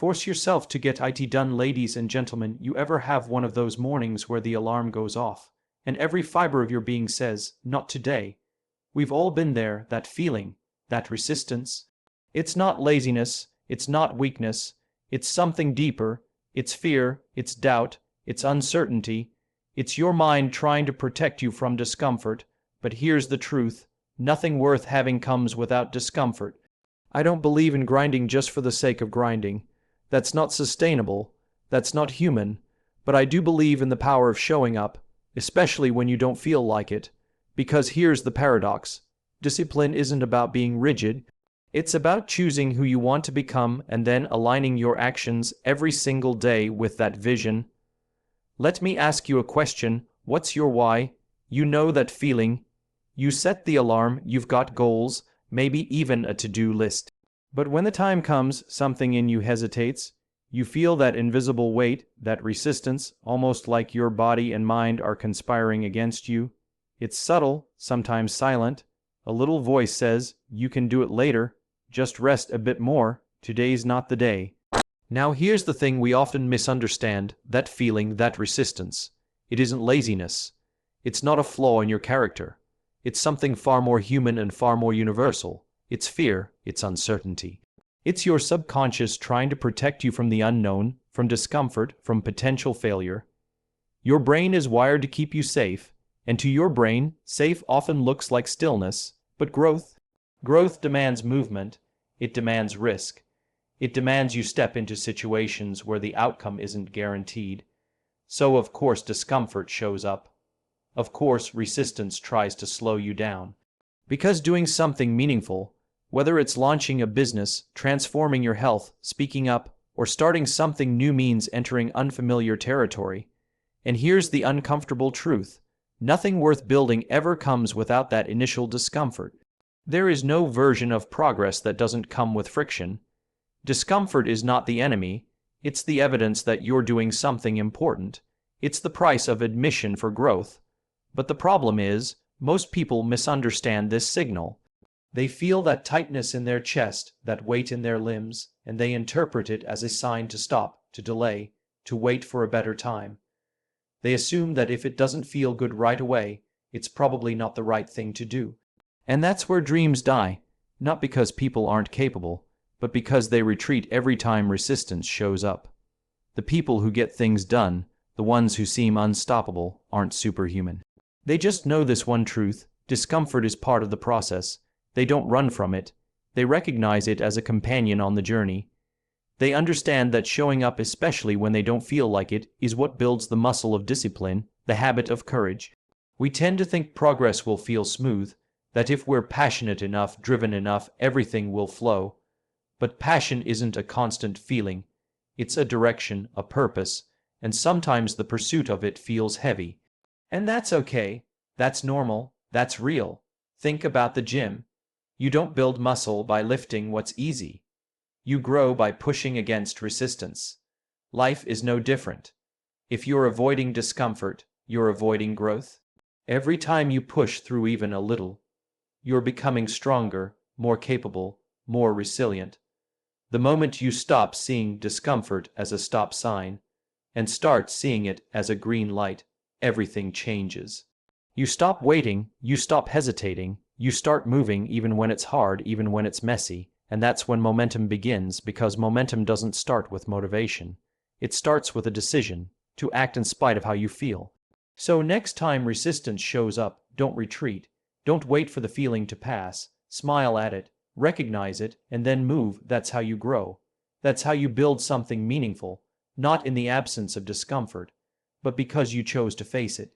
Force yourself to get it done, ladies and gentlemen. You ever have one of those mornings where the alarm goes off, and every fiber of your being says, "Not today"? We've all been there, that feeling, that resistance. It's not laziness, it's not weakness, it's something deeper. It's fear, it's doubt, it's uncertainty. It's your mind trying to protect you from discomfort. But here's the truth: nothing worth having comes without discomfort. I don't believe in grinding just for the sake of grinding. That's not sustainable, that's not human. But I do believe in the power of showing up, especially when you don't feel like it. Because here's the paradox: discipline isn't about being rigid. It's about choosing who you want to become and then aligning your actions every single day with that vision. Let me ask you a question. What's your why? You know that feeling. You set the alarm, you've got goals, maybe even a to-do list. But when the time comes, something in you hesitates. You feel that invisible weight, that resistance, almost like your body and mind are conspiring against you. It's subtle, sometimes silent. A little voice says, "You can do it later. Just rest a bit more. Today's not the day." Now here's the thing we often misunderstand: that feeling, that resistance. It isn't laziness. It's not a flaw in your character. It's something far more human and far more universal. It's fear, it's uncertainty. It's your subconscious trying to protect you from the unknown, from discomfort, from potential failure. Your brain is wired to keep you safe, and to your brain, safe often looks like stillness. But growth demands movement. It demands risk. It demands you step into situations where the outcome isn't guaranteed. So of course discomfort shows up. Of course resistance tries to slow you down. Because doing something meaningful, whether it's launching a business, transforming your health, speaking up, or starting something new, means entering unfamiliar territory. And here's the uncomfortable truth: nothing worth building ever comes without that initial discomfort. There is no version of progress that doesn't come with friction. Discomfort is not the enemy, it's the evidence that you're doing something important. It's the price of admission for growth. But the problem is, most people misunderstand this signal. They feel that tightness in their chest, that weight in their limbs, and they interpret it as a sign to stop, to delay, to wait for a better time. They assume that if it doesn't feel good right away, it's probably not the right thing to do. And that's where dreams die, not because people aren't capable, but because they retreat every time resistance shows up. The people who get things done, the ones who seem unstoppable, aren't superhuman. They just know this one truth: discomfort is part of the process. They don't run from it. They recognize it as a companion on the journey. They understand that showing up, especially when they don't feel like it, is what builds the muscle of discipline, the habit of courage. We tend to think progress will feel smooth, that if we're passionate enough, driven enough, everything will flow. But passion isn't a constant feeling. It's a direction, a purpose, and sometimes the pursuit of it feels heavy. And that's okay. That's normal. That's real. Think about the gym. You don't build muscle by lifting what's easy. You grow by pushing against resistance. Life is no different. If you're avoiding discomfort, you're avoiding growth. Every time you push through even a little, you're becoming stronger, more capable, more resilient. The moment you stop seeing discomfort as a stop sign and start seeing it as a green light, everything changes. You stop waiting, you stop hesitating, you start moving even when it's hard, even when it's messy. And that's when momentum begins, because momentum doesn't start with motivation. It starts with a decision to act in spite of how you feel. So next time resistance shows up, don't retreat. Don't wait for the feeling to pass. Smile at it, recognize it, and then move. That's how you grow. That's how you build something meaningful, not in the absence of discomfort, but because you chose to face it.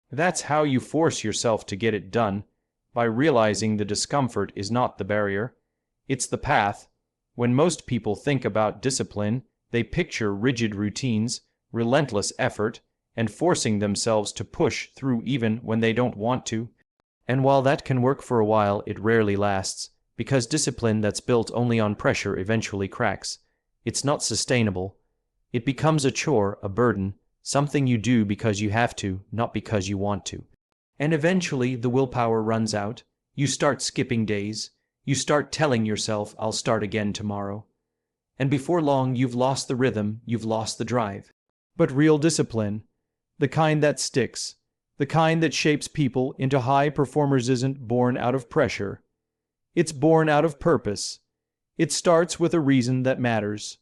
That's how you force yourself to get it done, by realizing the discomfort is not the barrier. It's the path. When most people think about discipline, they picture rigid routines, relentless effort, and forcing themselves to push through even when they don't want to. And while that can work for a while, it rarely lasts, because discipline that's built only on pressure eventually cracks. It's not sustainable. It becomes a chore, a burden, something you do because you have to, not because you want to. And eventually the willpower runs out. You start skipping days. You start telling yourself, "I'll start again tomorrow." And before long, you've lost the rhythm, you've lost the drive. But real discipline, the kind that sticks, the kind that shapes people into high performers, isn't born out of pressure. It's born out of purpose. It starts with a reason that matters,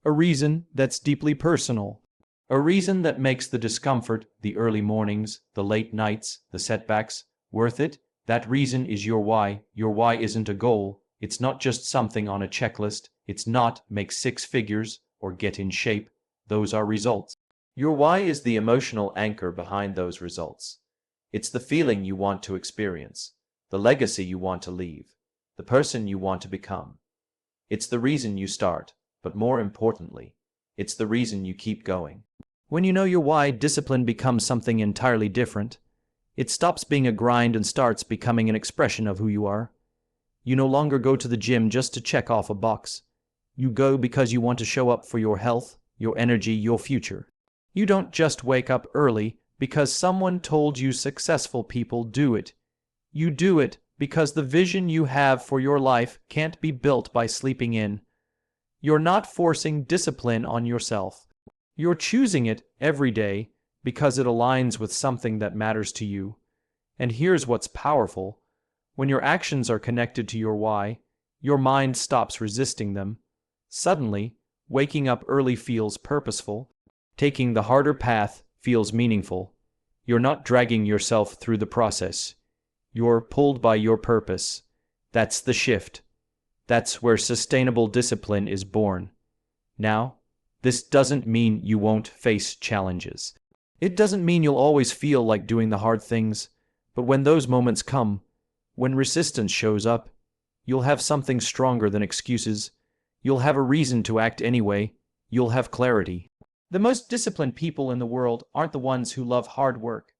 a reason that's deeply personal, a reason that makes the discomfort, the early mornings, the late nights, the setbacks, worth it. That reason is your why. Your why isn't a goal. It's not just something on a checklist. It's not make six figures or get in shape. Those are results. Your why is the emotional anchor behind those results. It's the feeling you want to experience, the legacy you want to leave, the person you want to become. It's the reason you start, but more importantly, it's the reason you keep going. When you know your why, discipline becomes something entirely different. It stops being a grind and starts becoming an expression of who you are. You no longer go to the gym just to check off a box. You go because you want to show up for your health, your energy, your future. You don't just wake up early because someone told you successful people do it. You do it because the vision you have for your life can't be built by sleeping in. You're not forcing discipline on yourself. You're choosing it every day because it aligns with something that matters to you. And here's what's powerful. When your actions are connected to your why, your mind stops resisting them. Suddenly, waking up early feels purposeful. Taking the harder path feels meaningful. You're not dragging yourself through the process. You're pulled by your purpose. That's the shift. That's where sustainable discipline is born. Now, this doesn't mean you won't face challenges. It doesn't mean you'll always feel like doing the hard things, but when those moments come, when resistance shows up, you'll have something stronger than excuses. You'll have a reason to act anyway. You'll have clarity. The most disciplined people in the world aren't the ones who love hard work.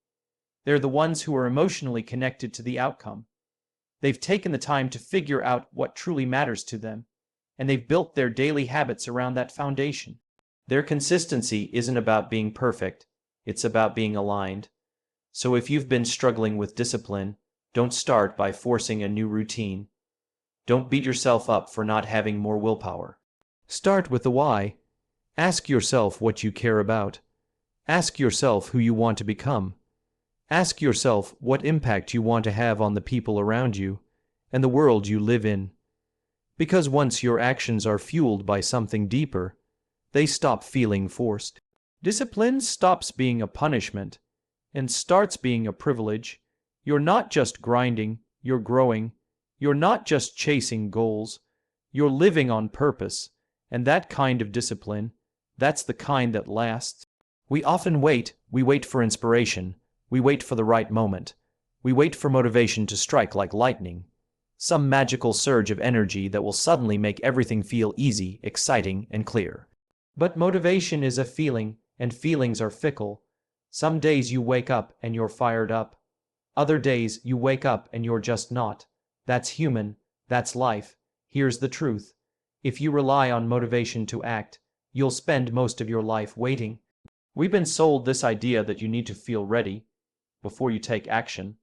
They're the ones who are emotionally connected to the outcome. They've taken the time to figure out what truly matters to them, and they've built their daily habits around that foundation. Their consistency isn't about being perfect, it's about being aligned. So if you've been struggling with discipline, don't start by forcing a new routine. Don't beat yourself up for not having more willpower. Start with the why. Ask yourself what you care about. Ask yourself who you want to become. Ask yourself what impact you want to have on the people around you and the world you live in. Because once your actions are fueled by something deeper, they stop feeling forced. Discipline stops being a punishment and starts being a privilege. You're not just grinding, you're growing. You're not just chasing goals, you're living on purpose. And that kind of discipline, that's the kind that lasts. We often wait. We wait for inspiration. We wait for the right moment. We wait for motivation to strike like lightning. Some magical surge of energy that will suddenly make everything feel easy, exciting, and clear. But motivation is a feeling, and feelings are fickle. Some days you wake up and you're fired up. Other days you wake up and you're just not. That's human. That's life. Here's the truth. If you rely on motivation to act, you'll spend most of your life waiting. We've been sold this idea that you need to feel ready before you take action,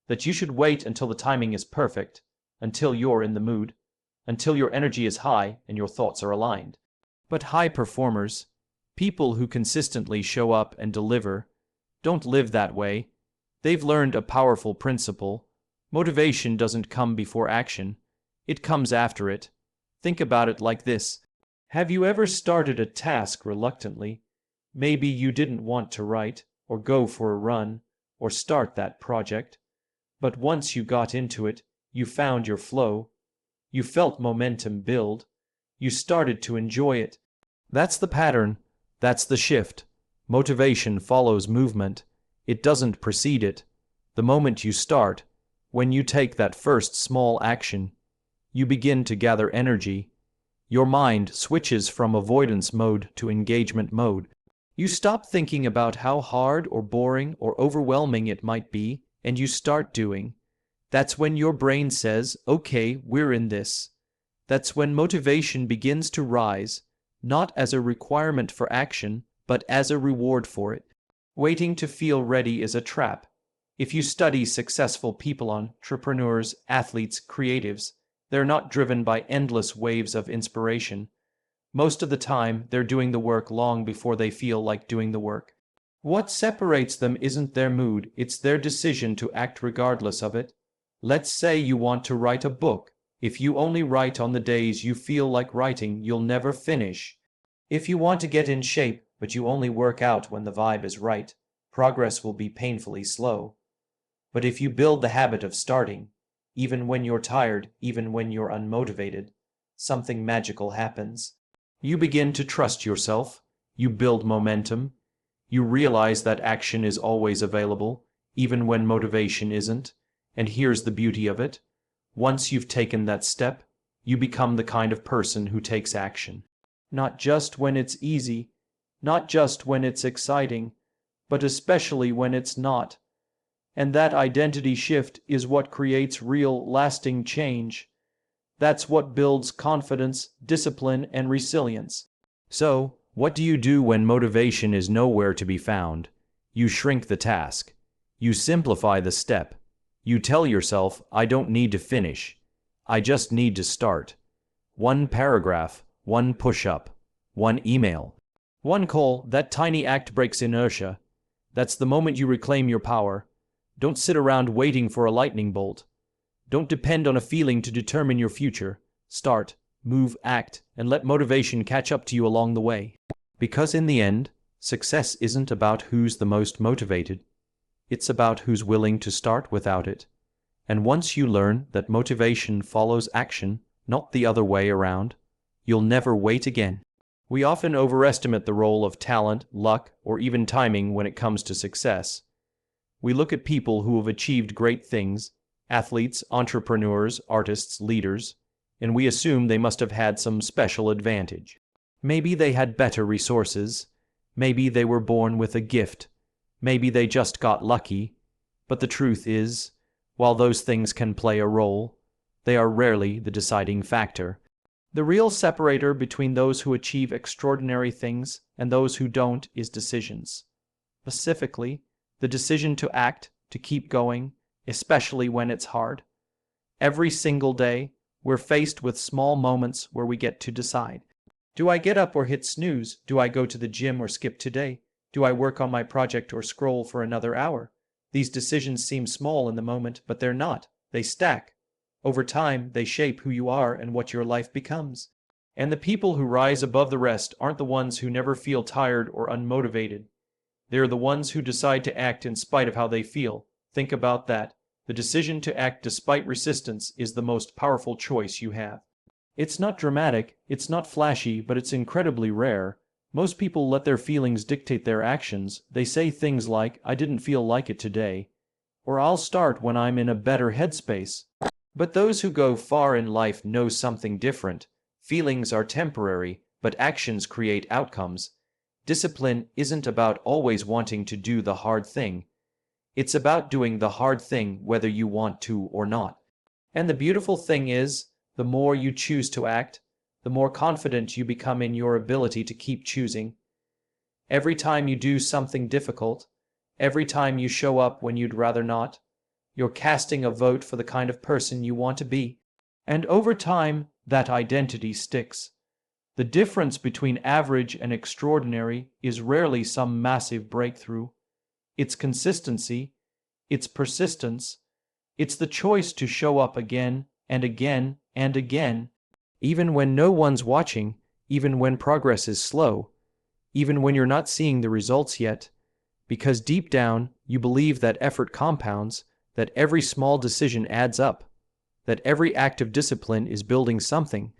that you should wait until the timing is perfect, until you're in the mood, until your energy is high and your thoughts are aligned. But high performers, people who consistently show up and deliver, don't live that way. They've learned a powerful principle. Motivation doesn't come before action. It comes after it. Think about it like this. Have you ever started a task reluctantly? Maybe you didn't want to write, or go for a run, or start that project. But once you got into it, you found your flow. You felt momentum build. You started to enjoy it. That's the pattern. That's the shift. Motivation follows movement. It doesn't precede it. The moment you start, when you take that first small action, you begin to gather energy. Your mind switches from avoidance mode to engagement mode. You stop thinking about how hard or boring or overwhelming it might be, and you start doing. That's when your brain says, okay, we're in this. That's when motivation begins to rise, not as a requirement for action, but as a reward for it. Waiting to feel ready is a trap. If you study successful people, entrepreneurs, athletes, creatives, they're not driven by endless waves of inspiration. Most of the time, they're doing the work long before they feel like doing the work. What separates them isn't their mood, it's their decision to act regardless of it. Let's say you want to write a book. If you only write on the days you feel like writing, you'll never finish. If you want to get in shape, but you only work out when the vibe is right, progress will be painfully slow. But if you build the habit of starting, even when you're tired, even when you're unmotivated, something magical happens. You begin to trust yourself, you build momentum, you realize that action is always available, even when motivation isn't, and here's the beauty of it. Once you've taken that step, you become the kind of person who takes action. Not just when it's easy, not just when it's exciting, but especially when it's not. And that identity shift is what creates real, lasting change. That's what builds confidence, discipline, and resilience. So, what do you do when motivation is nowhere to be found? You shrink the task. You simplify the step. You tell yourself, I don't need to finish. I just need to start. One paragraph, one push-up, one email, one call. That tiny act breaks inertia. That's the moment you reclaim your power. Don't sit around waiting for a lightning bolt. Don't depend on a feeling to determine your future. Start, move, act, and let motivation catch up to you along the way. Because in the end, success isn't about who's the most motivated. It's about who's willing to start without it. And once you learn that motivation follows action, not the other way around, you'll never wait again. We often overestimate the role of talent, luck, or even timing when it comes to success. We look at people who have achieved great things, athletes, entrepreneurs, artists, leaders, and we assume they must have had some special advantage. Maybe they had better resources. Maybe they were born with a gift. Maybe they just got lucky. But the truth is, while those things can play a role, they are rarely the deciding factor. The real separator between those who achieve extraordinary things and those who don't is decisions. Specifically, the decision to act, to keep going, especially when it's hard. Every single day, we're faced with small moments where we get to decide. Do I get up or hit snooze? Do I go to the gym or skip today? Do I work on my project or scroll for another hour? These decisions seem small in the moment, but they're not. They stack. Over time, they shape who you are and what your life becomes. And the people who rise above the rest aren't the ones who never feel tired or unmotivated. They're the ones who decide to act in spite of how they feel. Think about that. The decision to act despite resistance is the most powerful choice you have. It's not dramatic, it's not flashy, but it's incredibly rare. Most people let their feelings dictate their actions. They say things like, I didn't feel like it today, or I'll start when I'm in a better headspace. But those who go far in life know something different. Feelings are temporary, but actions create outcomes. Discipline isn't about always wanting to do the hard thing. It's about doing the hard thing whether you want to or not. And the beautiful thing is, the more you choose to act, the more confident you become in your ability to keep choosing. Every time you do something difficult, every time you show up when you'd rather not, you're casting a vote for the kind of person you want to be. And over time, that identity sticks. The difference between average and extraordinary is rarely some massive breakthrough. It's consistency, it's persistence, it's the choice to show up again and again and again, even when no one's watching, even when progress is slow, even when you're not seeing the results yet, because deep down you believe that effort compounds, that every small decision adds up, that every act of discipline is building something.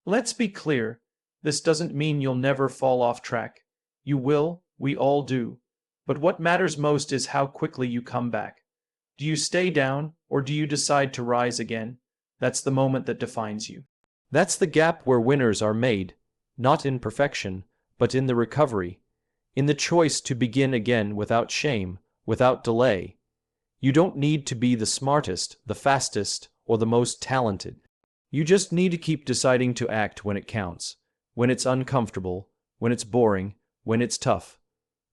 Let's be clear, this doesn't mean you'll never fall off track. You will, we all do. But what matters most is how quickly you come back. Do you stay down, or do you decide to rise again? That's the moment that defines you. That's the gap where winners are made, not in perfection, but in the recovery, in the choice to begin again without shame, without delay. You don't need to be the smartest, the fastest, or the most talented. You just need to keep deciding to act when it counts, when it's uncomfortable, when it's boring, when it's tough.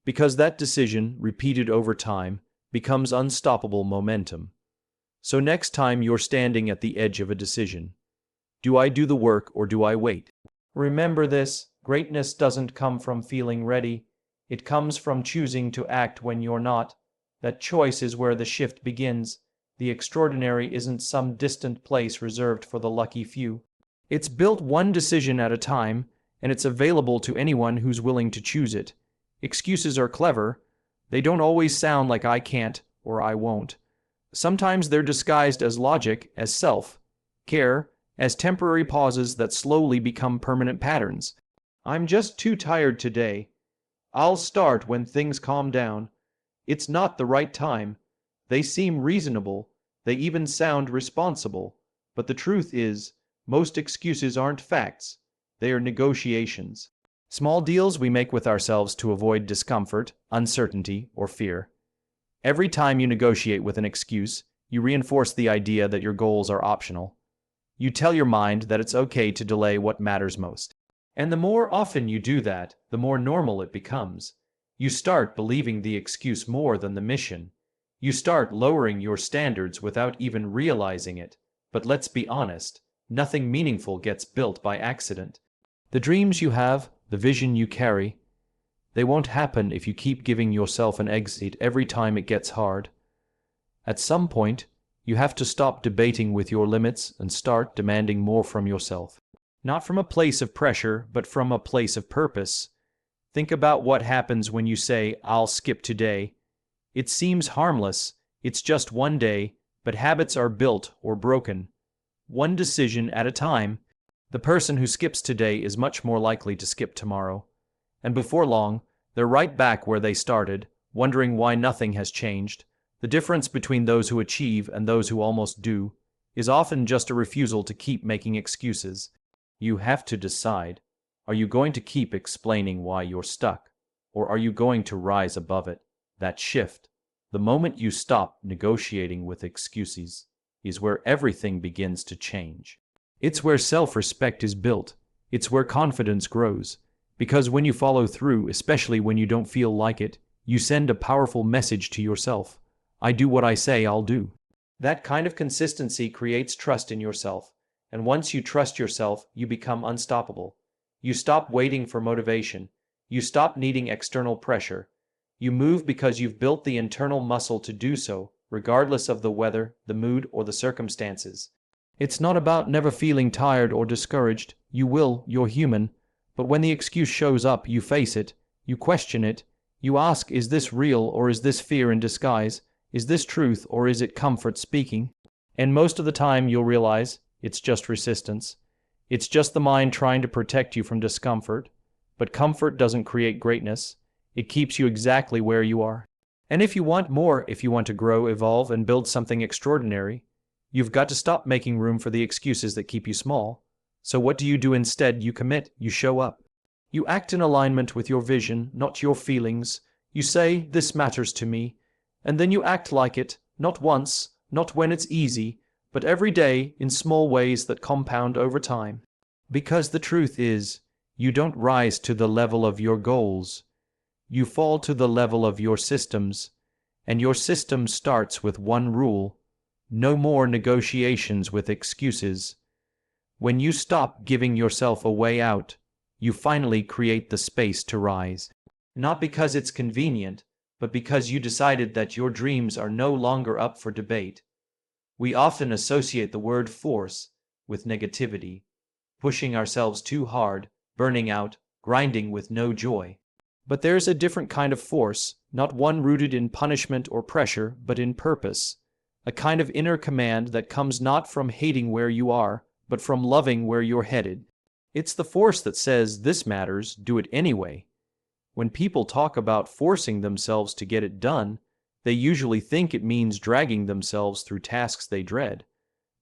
Because that decision, repeated over time, becomes unstoppable momentum. So next time you're standing at the edge of a decision, do I do the work or do I wait? Remember this, Greatness doesn't come from feeling ready. It comes from choosing to act when you're not. That choice is where the shift begins. The extraordinary isn't some distant place reserved for the lucky few. It's built one decision at a time, and it's available to anyone who's willing to choose it. Excuses are clever. They don't always sound like "I can't" or "I won't." Sometimes they're disguised as logic, as self-care, as temporary pauses that slowly become permanent patterns. "I'm just too tired today. I'll start when things calm down." It's not the right time. They seem reasonable. They even sound responsible. But the truth is, most excuses aren't facts. They are negotiations. Small deals we make with ourselves to avoid discomfort, uncertainty, or fear. Every time you negotiate with an excuse, you reinforce the idea that your goals are optional. You tell your mind that it's okay to delay what matters most. And the more often you do that, the more normal it becomes. You start believing the excuse more than the mission. You start lowering your standards without even realizing it. But let's be honest, nothing meaningful gets built by accident. The dreams you have, the vision you carry, they won't happen if you keep giving yourself an exit every time it gets hard. At some point, you have to stop debating with your limits and start demanding more from yourself. Not from a place of pressure, but from a place of purpose. Think about what happens when you say, "I'll skip today." It seems harmless, it's just one day, but habits are built or broken. One decision at a time. The person who skips today is much more likely to skip tomorrow. And before long, they're right back where they started, wondering why nothing has changed. The difference between those who achieve and those who almost do is often just a refusal to keep making excuses. You have to decide. Are you going to keep explaining why you're stuck? Or are you going to rise above it? That shift, the moment you stop negotiating with excuses, is where everything begins to change. It's where self-respect is built. It's where confidence grows. Because when you follow through, especially when you don't feel like it, you send a powerful message to yourself. I do what I say I'll do. That kind of consistency creates trust in yourself. And once you trust yourself, you become unstoppable. You stop waiting for motivation. You stop needing external pressure. You move because you've built the internal muscle to do so, regardless of the weather, the mood, or the circumstances. It's not about never feeling tired or discouraged. You will, you're human. But when the excuse shows up, you face it. You question it. You ask, is this real or is this fear in disguise? Is this truth or is it comfort speaking? And most of the time you'll realize it's just resistance. It's just the mind trying to protect you from discomfort. But comfort doesn't create greatness. It keeps you exactly where you are. And if you want more, if you want to grow, evolve, and build something extraordinary, you've got to stop making room for the excuses that keep you small. So what do you do instead? You commit, you show up. You act in alignment with your vision, not your feelings. You say, "This matters to me," and then you act like it, not once, not when it's easy, but every day in small ways that compound over time. Because the truth is, you don't rise to the level of your goals. You fall to the level of your systems, and your system starts with one rule: no more negotiations with excuses. When you stop giving yourself a way out, you finally create the space to rise. Not because it's convenient, but because you decided that your dreams are no longer up for debate. We often associate the word force with negativity, pushing ourselves too hard, burning out, grinding with no joy. But there's a different kind of force, not one rooted in punishment or pressure, but in purpose. A kind of inner command that comes not from hating where you are, but from loving where you're headed. It's the force that says, "This matters, do it anyway." When people talk about forcing themselves to get it done, they usually think it means dragging themselves through tasks they dread.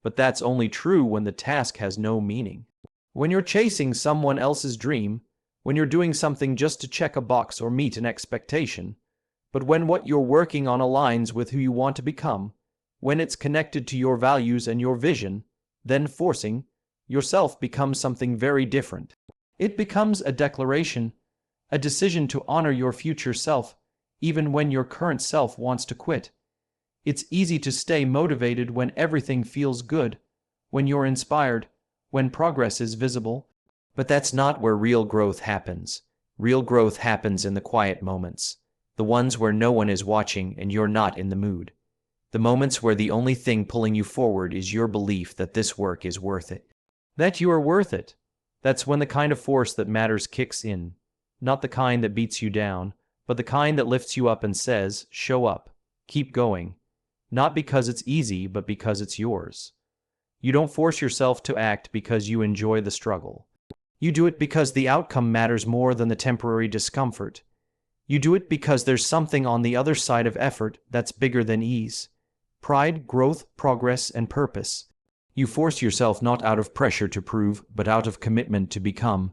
But that's only true when the task has no meaning. When you're chasing someone else's dream, when you're doing something just to check a box or meet an expectation, but when what you're working on aligns with who you want to become, when it's connected to your values and your vision, then forcing yourself becomes something very different. It becomes a declaration, a decision to honor your future self, even when your current self wants to quit. It's easy to stay motivated when everything feels good, when you're inspired, when progress is visible. But that's not where real growth happens. Real growth happens in the quiet moments, the ones where no one is watching and you're not in the mood. The moments where the only thing pulling you forward is your belief that this work is worth it. That you are worth it. That's when the kind of force that matters kicks in. Not the kind that beats you down, but the kind that lifts you up and says, show up, keep going. Not because it's easy, but because it's yours. You don't force yourself to act because you enjoy the struggle. You do it because the outcome matters more than the temporary discomfort. You do it because there's something on the other side of effort that's bigger than ease. Pride, growth, progress, and purpose. You force yourself not out of pressure to prove, but out of commitment to become.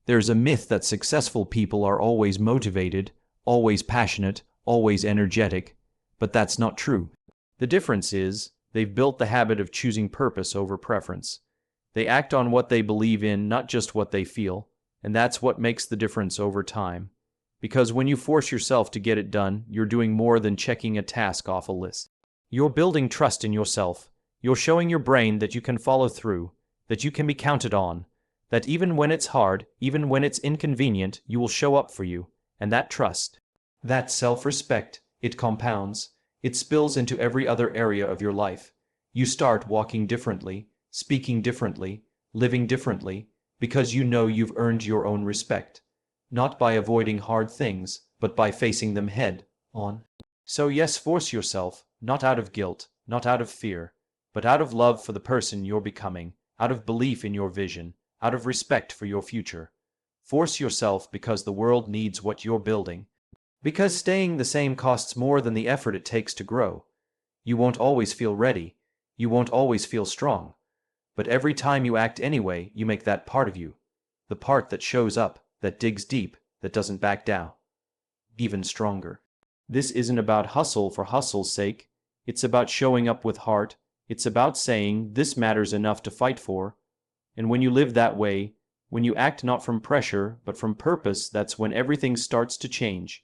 There's a myth that successful people are always motivated, always passionate, always energetic, but that's not true. The difference is, they've built the habit of choosing purpose over preference. They act on what they believe in, not just what they feel, and that's what makes the difference over time. Because when you force yourself to get it done, you're doing more than checking a task off a list. You're building trust in yourself. You're showing your brain that you can follow through, that you can be counted on, that even when it's hard, even when it's inconvenient, you will show up for you. And that trust, that self-respect, it compounds. It spills into every other area of your life. You start walking differently, speaking differently, living differently, because you know you've earned your own respect. Not by avoiding hard things, but by facing them head on. So yes, force yourself, not out of guilt, not out of fear, but out of love for the person you're becoming, out of belief in your vision, out of respect for your future. Force yourself because the world needs what you're building. Because staying the same costs more than the effort it takes to grow. You won't always feel ready. You won't always feel strong. But every time you act anyway, you make that part of you. The part that shows up, that digs deep, that doesn't back down. Even stronger. This isn't about hustle for hustle's sake. It's about showing up with heart. It's about saying, this matters enough to fight for. And when you live that way, when you act not from pressure, but from purpose, that's when everything starts to change.